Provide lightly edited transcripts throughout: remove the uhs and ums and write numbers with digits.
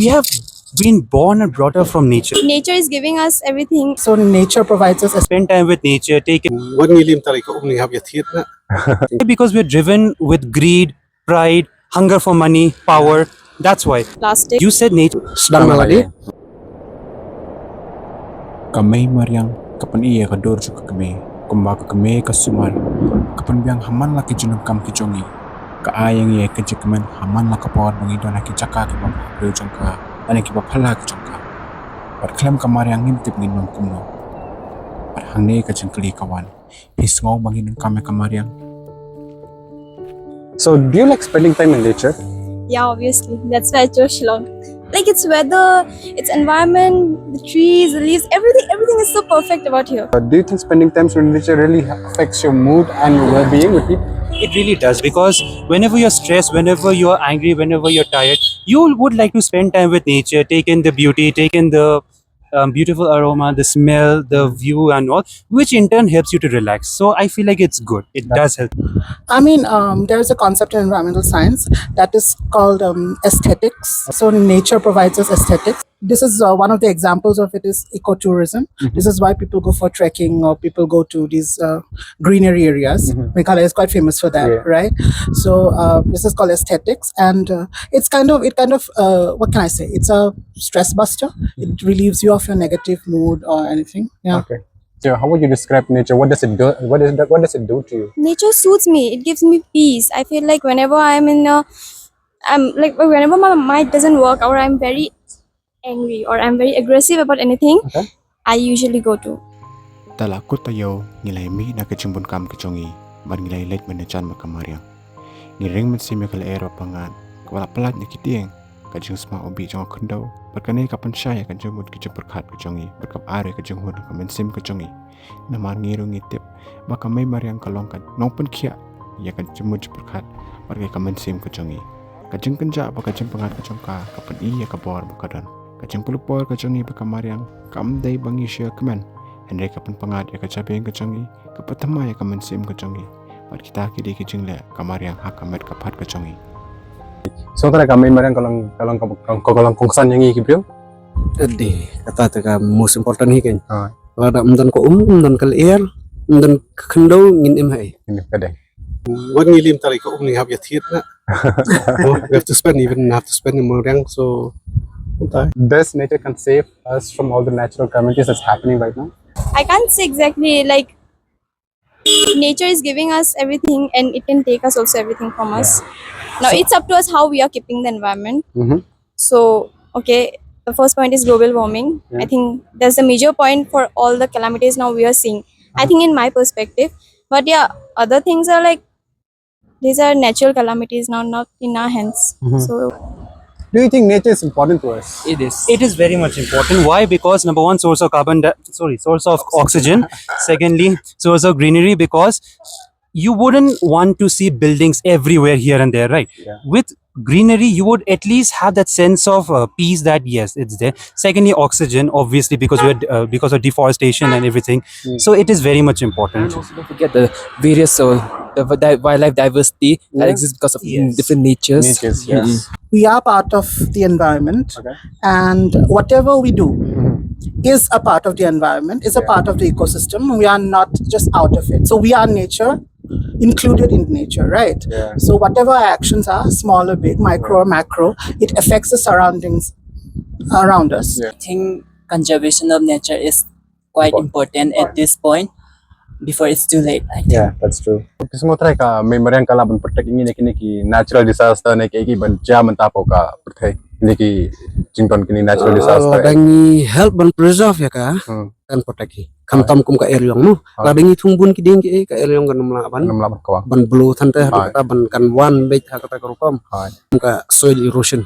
We have been born and brought up from nature. Nature is giving us everything. So nature provides us. Spend time with nature, take it. Because we're driven with greed, pride, hunger for money, power. That's why. Plastic. You said nature. Sedang meladi. Kami Mariang kapan iya kadur juga kami kumba ka kami kasumar kapan biang haman laki junum kam kijongi ka ayang iya kejekaman haman la kapawat bangi don haki caka ki bab reu jongka ane ki bab hala ki jongka par klem ka Mariang ngintip nginom kumno par hangne ka jengkeli kawan pisngau bangi nun kame ka Mariang. So, do you like spending time in nature? Yeah, obviously. That's why I chose Shillong. Like its weather, its environment, the trees, the leaves, everything is so perfect about here. Do you think spending time in nature really affects your mood and your well-being with people? It really does, because whenever you're stressed, whenever you're angry, whenever you're tired, you would like to spend time with nature, take in the beauty, take in the beautiful aroma, the smell, the view and all, which in turn helps you to relax. So I feel like it's good. It does help. I mean, there's a concept in environmental science that is called aesthetics. So nature provides us aesthetics. This is one of the examples of it is ecotourism. This is why people go for trekking or people go to these greenery areas. Meghalaya is quite famous for that, right? So this is called aesthetics, and it kind of what can I say? It's a stress buster. It relieves you of your negative mood or anything. Yeah. Okay. So, how would you describe nature? What does it do? What does it do to you? Nature suits me. It gives me peace. I feel like whenever whenever my mind doesn't work or I'm very angry or I'm very aggressive about anything, I usually go to. Talakot tayo ngilay mi na kajimbon kam kijongi ban ngilay late manachan makamariang ngiring man si mekal ero pangat wala pelat ni kitieng kajing sma obi jong kendo berkanai kapan syaya kajing mud kijeng berkat kijongi berkap are kajing hud kamen sim kijongi namar ngiru ngitip baka may mariang kalongkat nongpen kia ya kajing mud berkat berkai kamen sim kijongi kajing kenja baka kajing pangat kajongka kapan iya kabor bakadan kajing pelupor kajongi baka mariang kamdai bangi syia kemen Henry kapan pangat ya kacabe yang kecongi kapatama ya kamen sim kecongi pat kita kidi kijing le kamar yang hak kamet kapat kecongi. So, tara kami Mariang kalau kongsan yang iki bro. Ade kata ka most important hikin. Ah. Lada mdan ko mdan kal air mdan khando ngin im hai. Ini kadang. What nilim tali ko uni have yathit na. We have to spend in Mariang, so Does nature can save us from all the natural calamities that's happening right now? I can't say exactly, like nature is giving us everything and it can take us also everything from us. Now it's up to us how we are keeping the environment. So okay, the first point is global warming. I think that's the major point for all the calamities now we are seeing. I think in my perspective, but yeah, other things are like these are natural calamities now, not in our hands. So Do you think nature is important to us? It is. It is very much important. Why? Because number one, source of source of oxygen. Secondly, source of greenery. Because you wouldn't want to see buildings everywhere here and there, right? Yeah. With greenery, you would at least have that sense of peace that yes, it's there. Secondly, oxygen, obviously, because we're because of deforestation and everything. So it is very much important. And also don't forget the various wildlife diversity that exists because of different natures. Natures, yes. We are part of the environment, and whatever we do is a part of the environment, is a part of the ecosystem. We are not just out of it. So we are nature, included in nature, right? Yeah. So whatever our actions are, small or big, micro or macro, it affects the surroundings around us. Yeah. I think conservation of nature is quite important at this point before it's too late, I think. Yeah, that's true. Semua try ka may Mariang kalaban protect ini ki natural disaster na ki ban jam tapo ka protect ini ki jington kini natural disaster. Ladangi help ban preserve ya ka kan protect kam tam kum ka air yang nu ladangi thungbun ki ding ki ka air yang kan mlaban ban blow than ta kata ban kan one bait ha kata rupam ka soil erosion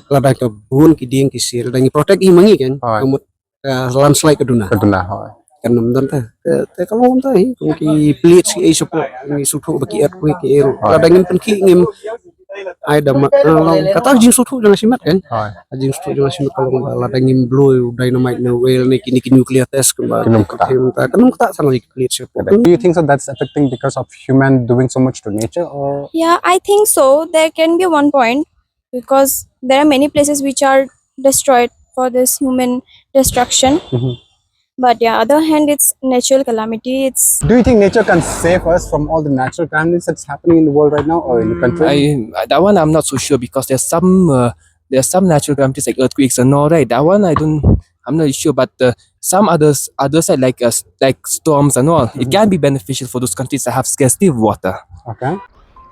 ladang ka bun ki ding ki sir ladangi protect i mangi kan kumut landslide kaduna kan namdan ta kalau ta ki plates ki iso po ni suthu baki earthquake ki ero ladangin pen ki ngim ai dam kata jing suthu jang simat kan jing suthu jang simat kalau ladangin blow dynamite no well ni kini nuclear test kan kata sana ki plates po. Do you think so that's affecting because of human doing so much to nature, or? yeah, I think so. There can be one point because there are many places which are destroyed for this human destruction. But yeah, other hand, it's natural calamity. It's Do you think nature can save us from all the natural calamities that's happening in the world right now or in the country? That one I'm not so sure because there's some natural calamities like earthquakes and all, right? That one I'm not sure, but some other side like storms and all, it can be beneficial for those countries that have scarcity of water. Okay.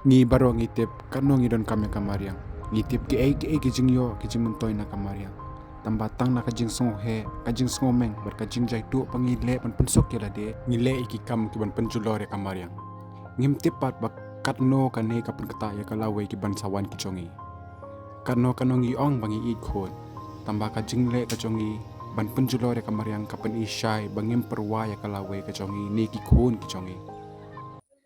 Ngi baro ngi tip kano ngi don kame kamariang. Ngi tip ki kijing yo kijing muntoy na kamariang. Tambatang na kajing song he kajing ngomeng ber kajing jai tu pangile pan pensok yala de ngile iki kam ki ban penjulore kamariang. Ngim tipat bak katno kane kapan kata ya kalawe ki ban sawan ki chongi. Katno ngi ong bangi i khon. Tamba kajing le ka chongi ban penjulore kamariang kapan ishai bangim perwa ya kalawe ka chongi ni ki khon ki chongi.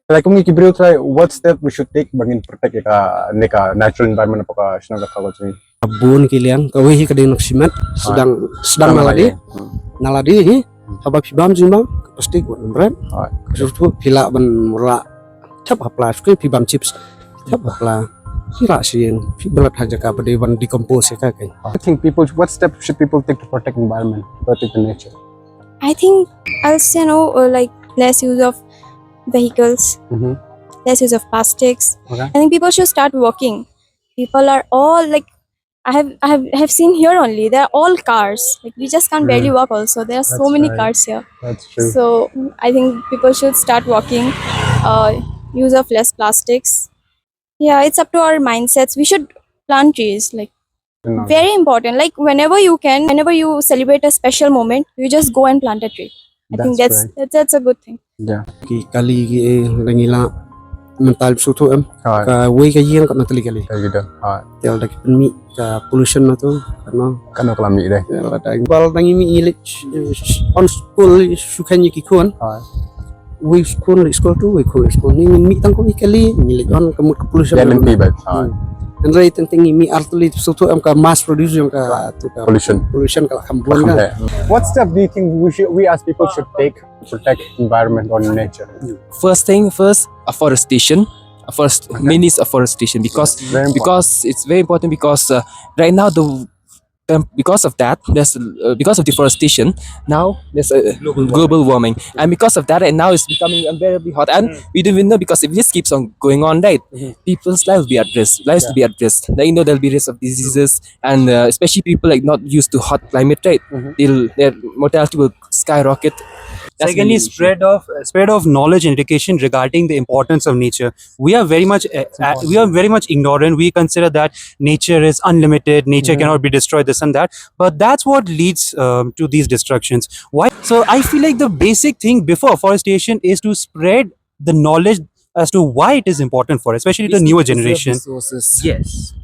Like kung ikibriw try, what step we should take bangin protect ka natural environment apaka sinang katawa chumi? Abun kiliang kawi kadin naksimat sedang naladi hi habak fibam jima pasti ko berat surtu pila ban murla cap hapla suke fibam chips cap hapla kira sien fibelat haja ka bade ban decompose ka kai. I think what step should people take to protect environment, protect the nature? I think I'll say like less use of vehicles, less use of plastics. Okay. I think people should start walking. People are all like I have seen here only. They're all cars. Like we just can't barely walk. Also, there are so That's many right. cars here. That's true. So I think people should start walking. Use of less plastics. Yeah, it's up to our mindsets. We should plant trees. Like very important. Like whenever you can, whenever you celebrate a special moment, you just go and plant a tree. I think that's a good thing. Yeah. Ki kali ki langila mental sutu em Alright. ka wei ka yin ka natali kali Kayak gitu. Alright. tel dak mi ka pollution na to karena Kano kelami deh. bal dangi mi ilik on school sukan yiki kuan Alright. we school tu we school ni mi tang ko ikali milik on kamut ka pollution Yan ang tibet. Alright. and right tentang mi artli sutu em ka mass produce yung ka tu ka pollution ka kambuan ka. What step do you think we as people should take to protect environment or nature? First, afforestation. Main is afforestation because it's very important because right now because of that there's because of deforestation now there's a global warming, and because of that right now it's becoming unbearably hot, and we don't even know because if this keeps on going on, right, people's lives will be at risk, to be at risk. Like, there'll be risk of diseases, and especially people like not used to hot climate, right, their mortality will skyrocket. Secondly, spread of knowledge and education regarding the importance of nature. We are very much ignorant. We consider that nature is unlimited. Nature cannot be destroyed. This and that. But that's what leads to these destructions. Why? So I feel like the basic thing before afforestation is to spread the knowledge as to why it is important for, especially the newer generation. Yes.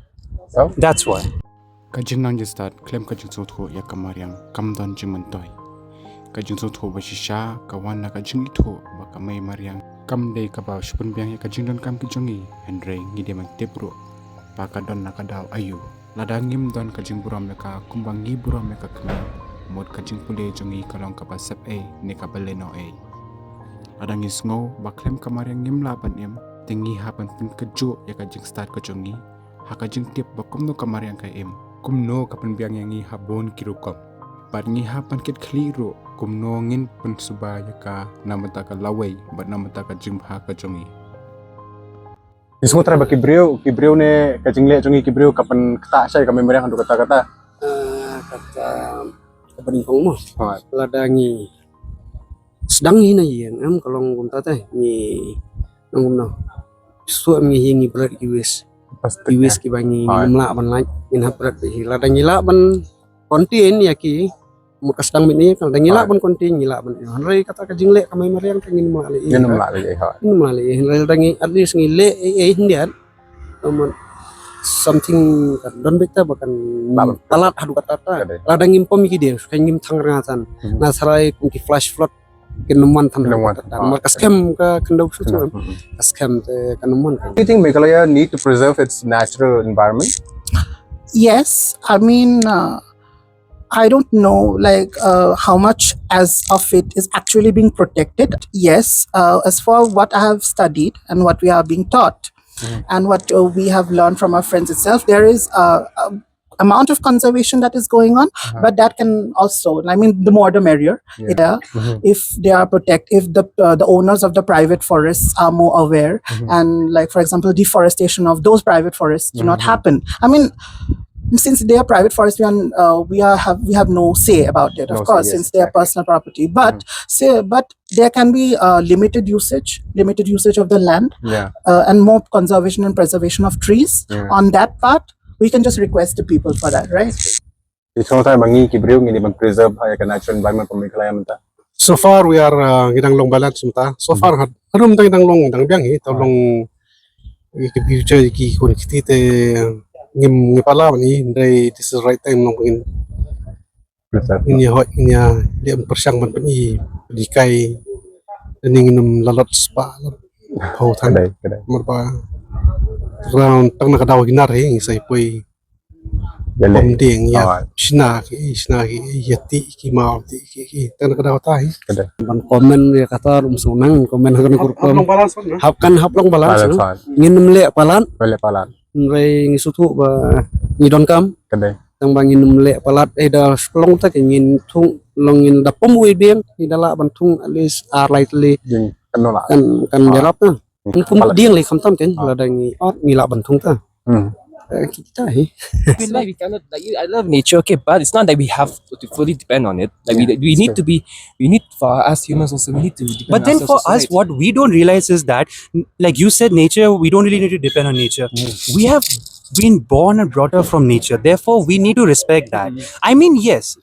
So that's why. Kajing nang start claim kajing sotho ya kamariang kamdon jimentoy. Kajing sotho bashisha kawan na kajing ito baka may mariang kamday kabaw shupun biang ya kajing don kam kijongi Andre ngide magtepro pakadon nakadaw ayu ladangim don kajing buram meka kumbangi buram meka kena mod kajing pule jongi kalong kapasep ne kabaleno ladangis ngo baklem kamariang ngim laban tingi hapan pun kejo ya kajing start kajongi hakajing tip bakum no kamariang kay kumno kapan biang yangi habon kirukom Pat ngi hapan kit kliro kumno ngin pun subaya ka namata ka laway bat namata ka jimbha ka jongi. Ismo tra ba kibriw ne kajing le jongi kibriw kapan kata say kami meriang handu kata kapaningkong mo ladangi sedang hina yen kalong kumta teh ni nangumno su am ngi berat US ki bangi ngimla ban lai in haprat hi ladangi la ban kontin yaki mukas dang mini kal dangila ban kontin ngila ban hanrei kata kajing le kamay mariang kangin mali in dangi at least ngile hindian something don beta bakan talat hadu kata ladang impom iki dia kangim tangratan nasarai kunti flash flood kenemuan markas kem ka kendau sutu kaskem te kenemuan. Do you think Meghalaya need to preserve its natural environment? Yes, I mean, I don't know like how much as of it is actually being protected. Yes, as for what I have studied and what we are being taught and what we have learned from our friends itself, there is amount of conservation that is going on, but that can also, I mean, the more the merrier. If they are if the owners of the private forests are more aware, and like for example, deforestation of those private forests do not happen. I mean, since they are private forests, we have no say about it, of course, since they are personal property. But but there can be limited usage of the land, and more conservation and preservation of trees on that part. We can just request the people for that, right? Preserve natural environment for So far we are ginanglong balance mata. So far harum tayo nanglong dang biang tolong future ki kun kitite ngim ngipala ni dai this is right time long in inya dia persiang man pani dikai ning lalot spa ho than marpa round tang nakadaw ginar sai poi bom ding ya shna ki yati ki mau ki tang nakadaw tai ban komen ya kata sunang komen hakan kurkom hapkan haplong balance ngin mle palan ray ngisutu ba ngidon kam tang bangin mle palat da long ta ngin thung longin da pomui biang idala bantung at least lightly kan jarap na pum dieng le khamtam ken la dangi ot ngila bantung ta kita That's why we cannot like I love nature, okay, but it's not that we have to fully depend on it. Like we need to be, we need for us humans also we need to depend But on then for ourselves also, us, what we don't realize is that, like you said, nature, we don't really need to depend on nature. We have been born and brought up from nature. Therefore, we need to respect that. I mean, yes,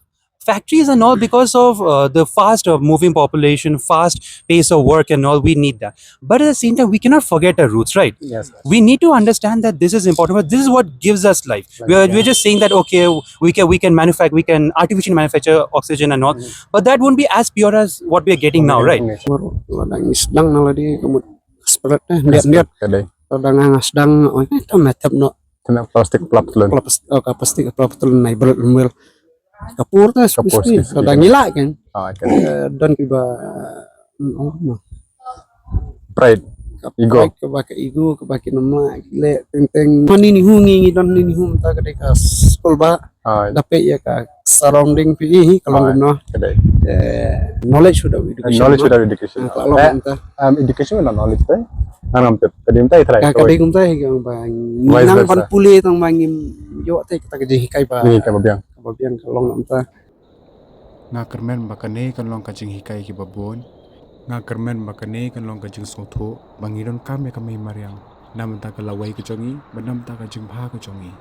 factories and all, because of the fast moving population, fast pace of work and all, we need that. But at the same time, we cannot forget our roots, right? We need to understand that this is important, but this is what gives us life. We're just saying that, okay, we can artificially manufacture oxygen and all, but that won't be as pure as what we are getting now, right? ladang isdang na ladi kamut spread lihat ladang asdang oh itu metap no plastic plap tulun plastik tulun nai bermil kapur ta spiski ladang gila kan dan tiba pride ego kebake ego kebake nama gile teng mani ni hungi dan ni hum ta kadai ka skol ba dapat ya ka surrounding pi kalau guna knowledge sudah education kalau education na knowledge ta anam te kadim ta ithrai kadai gum ta yang bang nang ban puli tang bangim yo te kita keje hikai ba ni ka babiang kalau nam ta nga kermen bakane kan long kajing hikai ki babon nga kermen bakane kan long kajing sotho bangiron kame kame mariang nam ta ka lawai ka jongi banam ta ka jing bha ka jongi